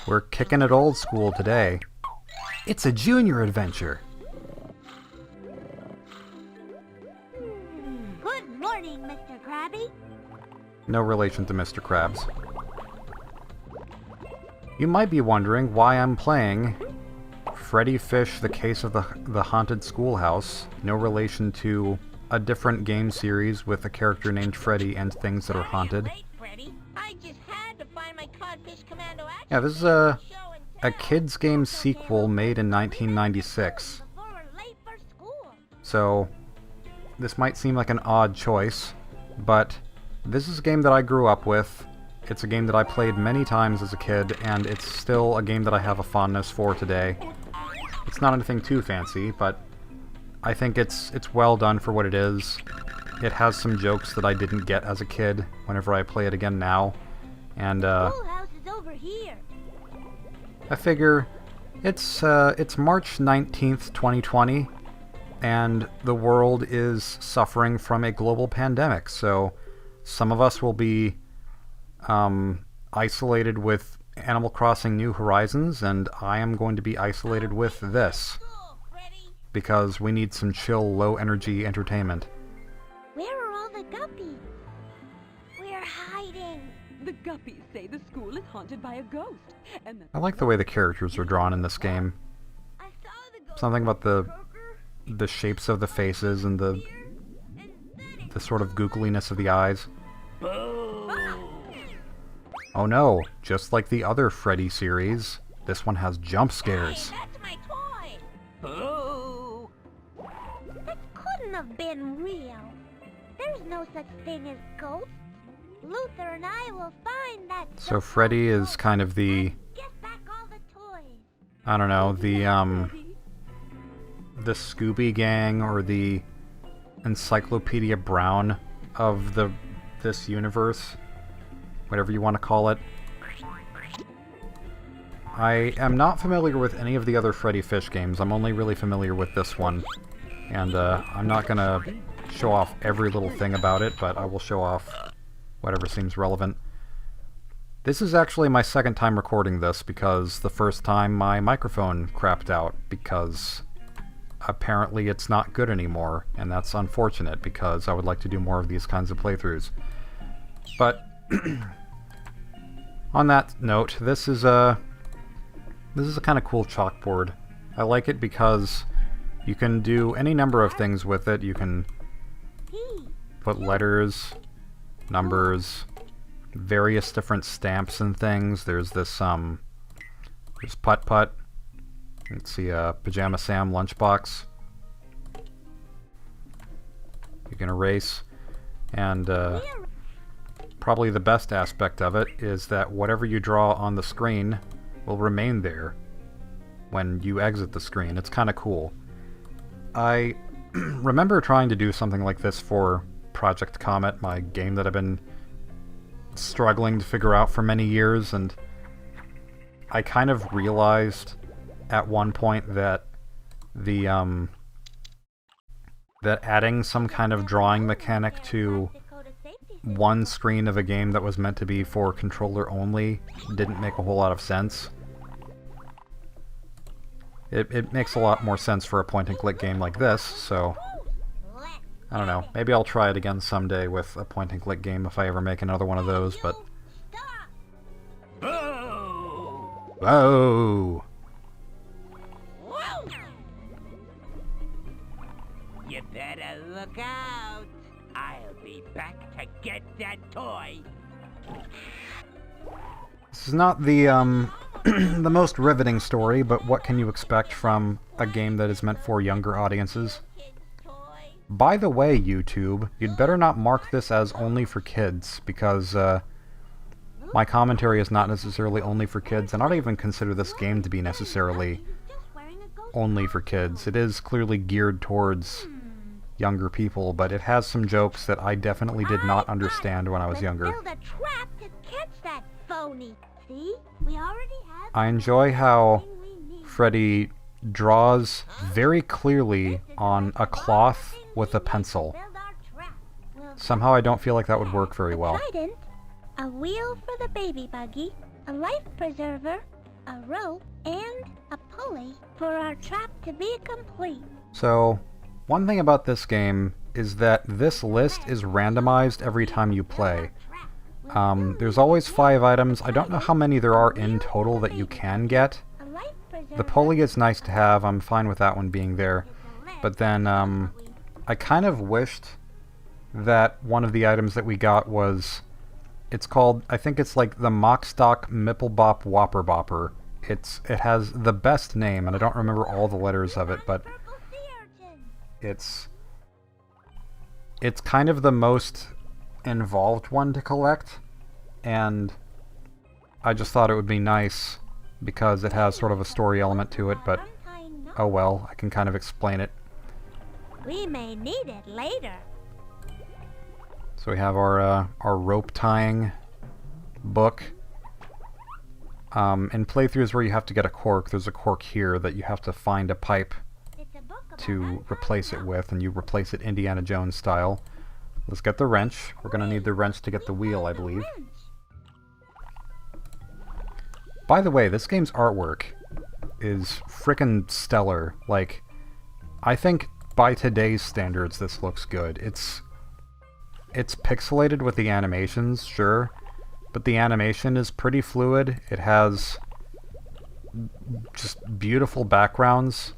We're kicking it old school today. It's a junior adventure. Good morning, Mr. Krabby. No relation to Mr. Krabs. You might be wondering why I'm playing Freddy Fish, The Case of the Haunted Schoolhouse. No relation to a different game series with a character named Freddy and things that are haunted. Yeah, this is a kids game sequel made in 1996. So, this might seem like an odd choice, but this is a game that I grew up with. It's a game that I played many times as a kid, and it's still a game that I have a fondness for today. It's not anything too fancy, but I think it's well done for what it is. It has some jokes that I didn't get as a kid whenever I play it again now. And Schoolhouse is over here. I figure it's March 19th, 2020, and the world is suffering from a global pandemic, so some of us will be isolated with Animal Crossing New Horizons, and I am going to be isolated with this, because we need some chill, low-energy entertainment. Where are all the guppies? We're hiding. The guppies say the school is haunted by a ghost. And I like the way the characters are drawn in this game. I saw the ghost. Something about the shapes of the faces and the sort of googliness of the eyes. Oh no, just like the other Freddy series, this one has jump scares. Hey, that's my toy. Oh. That couldn't have been real. There's no such thing as ghosts. Luther and I will find that. So Freddy is kind of the, Get back all the toys. I don't know, the Scooby Gang or the Encyclopedia Brown of this universe, whatever you want to call it. I am not familiar with any of the other Freddy Fish games. I'm only really familiar with this one, and I'm not gonna show off every little thing about it, but I will show off whatever seems relevant. This is actually my second time recording this, because the first time my microphone crapped out, because apparently it's not good anymore, and that's unfortunate, because I would like to do more of these kinds of playthroughs. But on that note, this is a kind of cool chalkboard. I like it because you can do any number of things with it. You can put letters, numbers, various different stamps and things. There's this, there's Putt-Putt. Let's see, Pajama Sam lunchbox. You can erase, and probably the best aspect of it is that whatever you draw on the screen will remain there when you exit the screen. It's kind of cool. I remember trying to do something like this for Project Comet, my game that I've been struggling to figure out for many years, and I kind of realized at one point that that adding some kind of drawing mechanic to one screen of a game that was meant to be for controller only didn't make a whole lot of sense. It makes a lot more sense for a point-and-click game like this, so I don't know. Maybe I'll try it again someday with a point-and-click game if I ever make another one of those, but... Whoa! You better look out. I'll be back to get that toy. This is not the, the most riveting story, but what can you expect from a game that is meant for younger audiences? By the way, YouTube, you'd better not mark this as only for kids, because my commentary is not necessarily only for kids, and I don't even consider this game to be necessarily only for kids. It is clearly geared towards younger people, but it has some jokes that I definitely did not understand when I was younger. Build a trap to catch that phony. See? We already have. I enjoy how Freddy draws very clearly on a cloth with a pencil. Somehow I don't feel like that would work very well. A trident, a wheel for the baby buggy, a life preserver, a rope, and a pulley for our trap to be complete. So, one thing about this game is that this list is randomized every time you play. There's always 5 items. I don't know how many there are in total that you can get. The pulley is nice to have. I'm fine with that one being there. But then, I kind of wished that one of the items that we got was... It's called, I think it's like the Mockstock Mipplebop Whopper Bopper. It has the best name, and I don't remember all the letters of it, but it's kind of the most involved one to collect, and I just thought it would be nice because it has sort of a story element to it, but oh well, I can kind of explain it. We may need it later. So we have our rope tying book. In playthroughs where you have to get a cork, there's a cork here that you have to find a pipe to replace it with, and you replace it Indiana Jones style. Let's get the wrench. We're going to need the wrench to get the wheel, I believe. By the way, this game's artwork is frickin' stellar. Like, I think by today's standards this looks good. It's pixelated with the animations, sure, but the animation is pretty fluid. It has just beautiful backgrounds.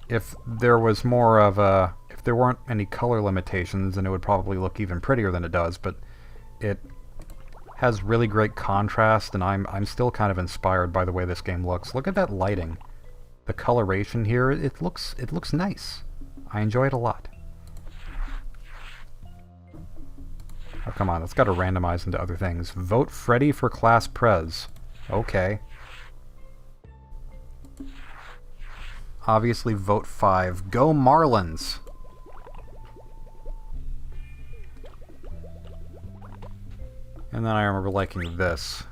If there was more of a... If there weren't any color limitations, then it would probably look even prettier than it does, but it has really great contrast, and I'm still kind of inspired by the way this game looks. Look at that lighting. The coloration here, it looks nice. I enjoy it a lot. Oh, come on, that's got to randomize into other things. Vote Freddy for class prez. Okay. Obviously, vote 5. Go Marlins! And then I remember liking this.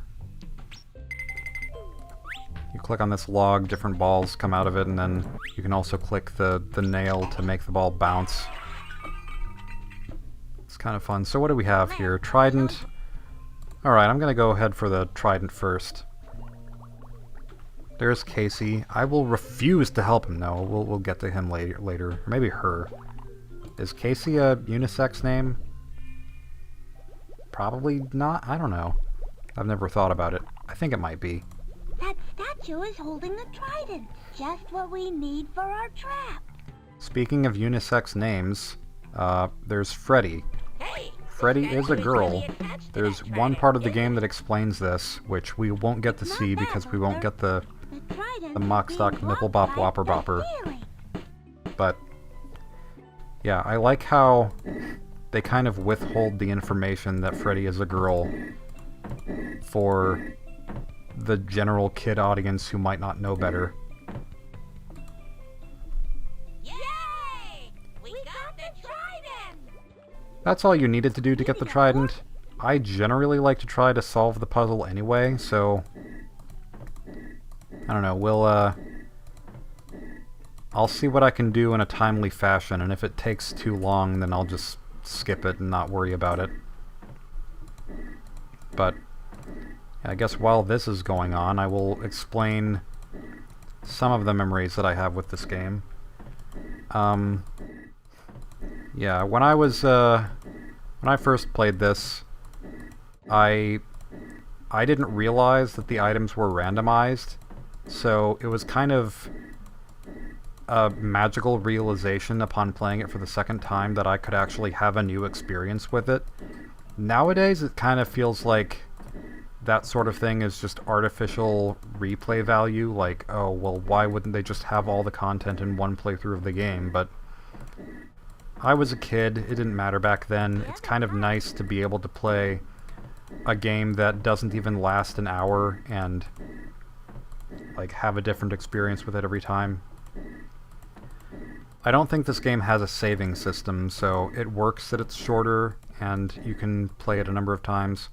You click on this log, different balls come out of it, and then you can also click the nail to make the ball bounce. It's kind of fun. So what do we have here? Trident. Alright, I'm going to go ahead for the trident first. There's Casey. I will refuse to help him. No, we'll get to him later. Or maybe her. Is Casey a unisex name? Probably not. I don't know. I've never thought about it. I think it might be. That statue is holding the trident. Just what we need for our trap. Speaking of unisex names, there's Freddy. Freddy is a girl. There's one part of the game that explains this, which we won't get to see because we won't get the Mockstock Mipplebop Whopper Bopper. But, yeah, I like how they kind of withhold the information that Freddy is a girl for the general kid audience who might not know better. Yay! We got the trident! That's all you needed to do to get the trident. I generally like to try to solve the puzzle anyway, so... I don't know, I'll see what I can do in a timely fashion, and if it takes too long, then I'll just skip it and not worry about it. But I guess while this is going on, I will explain some of the memories that I have with this game. Yeah, when I first played this, I didn't realize that the items were randomized, so it was kind of a magical realization upon playing it for the second time that I could actually have a new experience with it. Nowadays, it kind of feels like that sort of thing is just artificial replay value, like, oh, well, why wouldn't they just have all the content in one playthrough of the game? But I was a kid, it didn't matter back then. It's kind of nice to be able to play a game that doesn't even last an hour and, like, have a different experience with it every time. I don't think this game has a saving system, so it works that it's shorter and you can play it a number of times.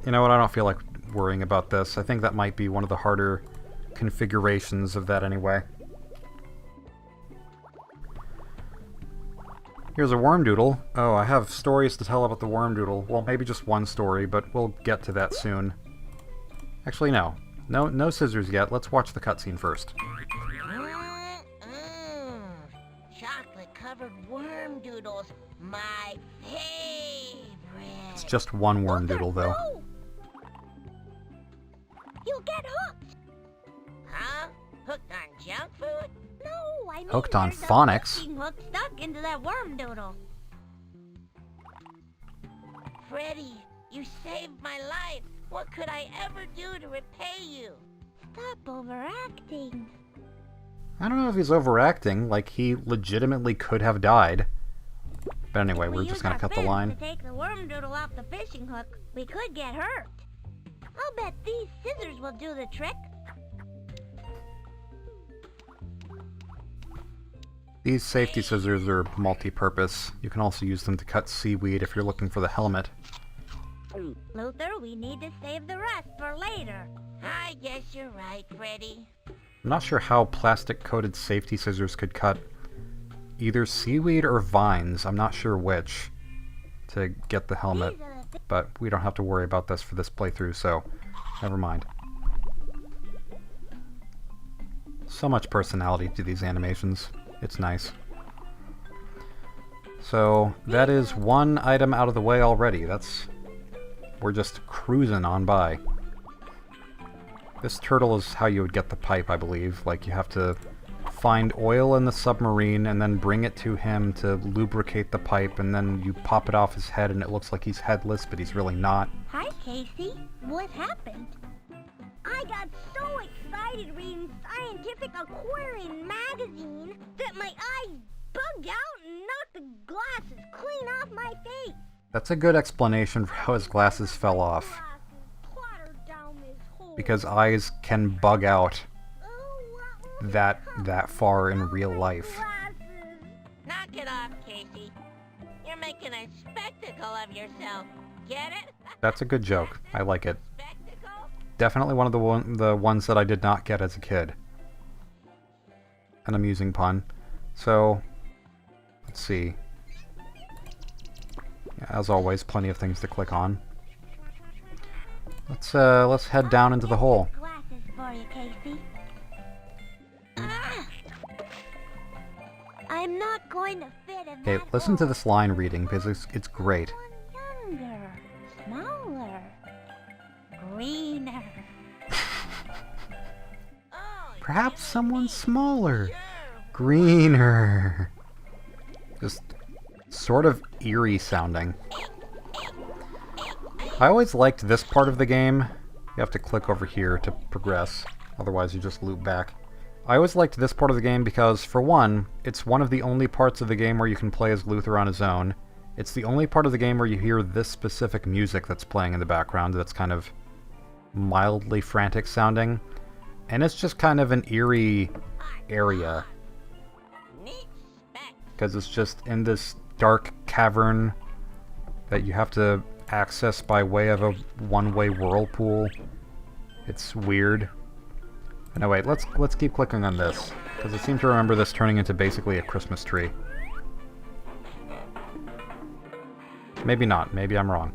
You know what, I don't feel like worrying about this. I think that might be one of the harder configurations of that anyway. Here's a worm doodle. Oh, I have stories to tell about the worm doodle. Well, maybe just one story, but we'll get to that soon. Actually, no. No scissors yet. Let's watch the cutscene first. Chocolate-covered worm doodles, my favorite. It's just one worm doodle, though. No! You'll get hooked. Huh? Hooked on junk food? No, I mean Hooked on there's a phonics. fishing hook stuck into that worm doodle. Freddy, you saved my life. What could I ever do to repay you? Stop overacting. I don't know if he's overacting, like he legitimately could have died. But anyway, we're just gonna cut the line. To take the worm doodle off the fishing hook, we could get hurt. I'll bet these scissors will do the trick. These safety scissors are multi-purpose. You can also use them to cut seaweed if you're looking for the helmet. Luther, we need to save the rest for later. I guess you're right, Freddy. I'm not sure how plastic-coated safety scissors could cut either seaweed or vines, I'm not sure which, to get the helmet. But we don't have to worry about this for this playthrough, so never mind. So much personality to these animations. It's nice. So that is one item out of the way already. We're just cruising on by. This turtle is how you would get the pipe, I believe. Like, you have to find oil in the submarine and then bring it to him to lubricate the pipe, and then you pop it off his head and it looks like he's headless, but he's really not. Hi, Casey. What happened? I got so excited reading Scientific Aquarium magazine that my eyes bugged out and knocked the glasses clean off my face. That's a good explanation for how his glasses fell off. Because eyes can bug out that far in real life. Knock it off, Casey. You're making a spectacle of yourself. Get it? That's a good joke. I like it. Spectacle? Definitely one of the ones that I did not get as a kid. An amusing pun. So, let's see. As always, plenty of things to click on. Let's head down into the hole. Glasses for you, Casey. I'm not going to fit in Okay, that listen to hole. this line reading because it's great. Younger, smaller, greener. Perhaps someone smaller, greener. Just sort of eerie sounding. I always liked this part of the game. You have to click over here to progress, otherwise you just loop back. I always liked this part of the game because, for one, it's one of the only parts of the game where you can play as Luther on his own. It's the only part of the game where you hear this specific music that's playing in the background that's kind of mildly frantic sounding. And it's just kind of an eerie area. Because it's just in this dark cavern that you have to access by way of a one-way whirlpool. It's weird. No, wait, let's keep clicking on this, because I seem to remember this turning into basically a Christmas tree. Maybe not, maybe I'm wrong.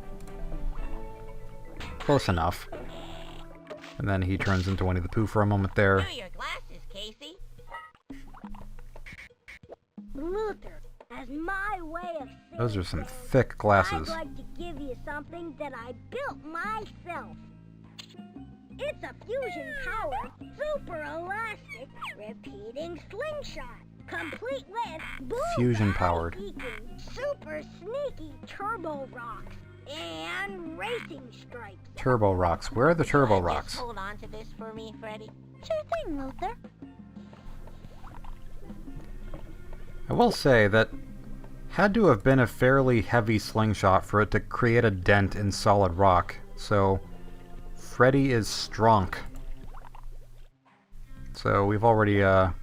Close enough. And then he turns into Winnie the Pooh for a moment there. Here are your glasses, Casey. Luther, as my way of saying Those are some things, thick glasses. I'd like to give you something that I built myself. It's a fusion-powered, super elastic, repeating slingshot, complete with Fusion-powered. super sneaky turbo rocks and racing stripes. Turbo rocks. Where are the turbo rocks? Hold on to this for me, Freddy. Sure thing, Luther. I will say that had to have been a fairly heavy slingshot for it to create a dent in solid rock, so Freddy is strong. So we've already gone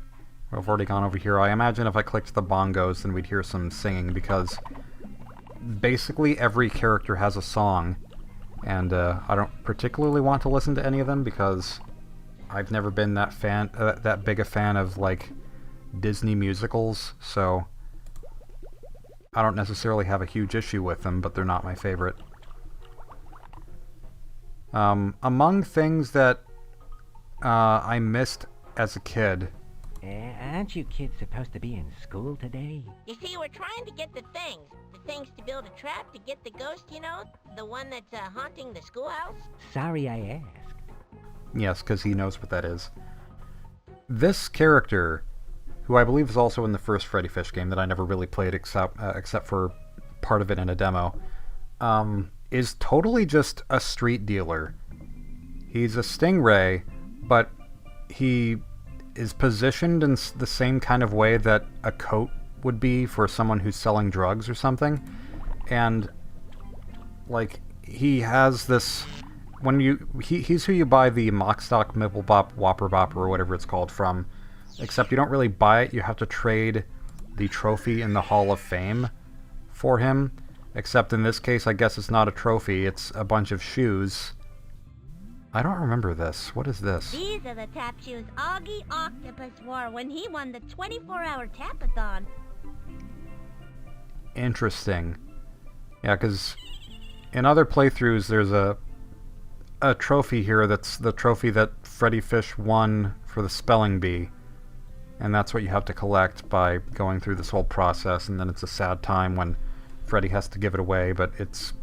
over here. I imagine if I clicked the bongos, then we'd hear some singing, because basically every character has a song, and I don't particularly want to listen to any of them because I've never been that big a fan of like Disney musicals, so I don't necessarily have a huge issue with them, but they're not my favorite. Among things that I missed as a kid. Aren't you kids supposed to be in school today? You see, we're trying to get the things to build a trap to get the ghost, you know? The one that's haunting the schoolhouse? Sorry I asked. Yes, because he knows what that is. This character, who I believe is also in the first Freddy Fish game that I never really played except for part of it in a demo, is totally just a street dealer. He's a stingray, but he is positioned in the same kind of way that a coat would be for someone who's selling drugs or something. And, like, he has this... He's who you buy the Mock Stock Mibble Bop Whopper Bop or whatever it's called from. Except you don't really buy it, you have to trade the trophy in the Hall of Fame for him. Except in this case, I guess it's not a trophy, it's a bunch of shoes. I don't remember this. What is this? These are the tap shoes Augie Octopus wore when he won the 24-hour tapathon. Interesting. Yeah, because in other playthroughs, there's a trophy here that's the trophy that Freddy Fish won for the spelling bee. And that's what you have to collect by going through this whole process, and then it's a sad time when Freddy has to give it away, but it's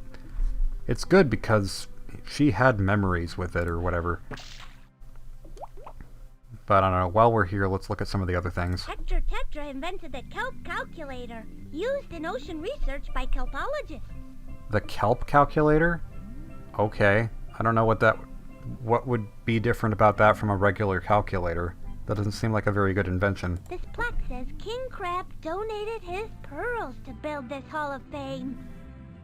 good because she had memories with it or whatever. But I don't know, while we're here, let's look at some of the other things. Hector Tetra invented the kelp calculator, used in ocean research by kelpologists. The kelp calculator? Okay. I don't know what would be different about that from a regular calculator. That doesn't seem like a very good invention. This plaque says King Crab donated his pearls to build this Hall of Fame.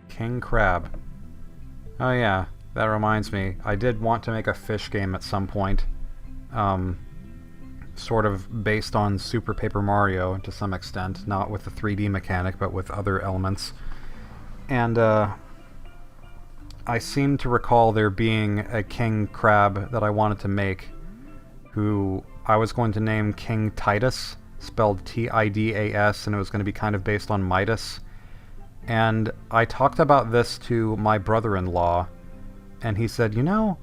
King Crab. Oh yeah, that reminds me. I did want to make a fish game at some point. Sort of based on Super Paper Mario to some extent. Not with the 3D mechanic, but with other elements. And, I seem to recall there being a King Crab that I wanted to make, who I was going to name King Titus, spelled Tidas, and it was going to be kind of based on Midas. And I talked about this to my brother-in-law, and he said, you know,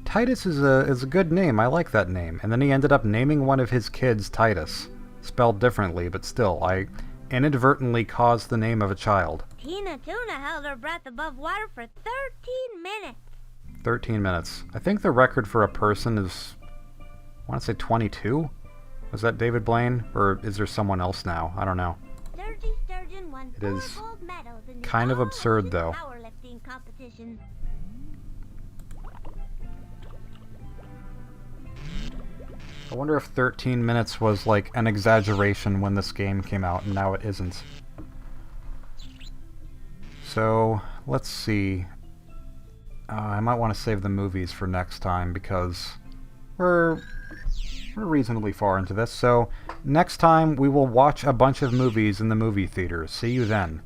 Titus is a good name, I like that name. And then he ended up naming one of his kids Titus, spelled differently, but still, I inadvertently caused the name of a child. Tina Tuna held her breath above water for 13 minutes. 13 minutes. I think the record for a person is, I want to say 22? Was that David Blaine? Or is there someone else now? I don't know. Sturgy Sturgeon won It is 4 gold medals in the kind of absurd, all-ocean though. powerlifting competition. I wonder if 13 minutes was like an exaggeration when this game came out, and now it isn't. So, let's see. I might want to save the movies for next time because we're reasonably far into this. So, next time we will watch a bunch of movies in the movie theater. See you then.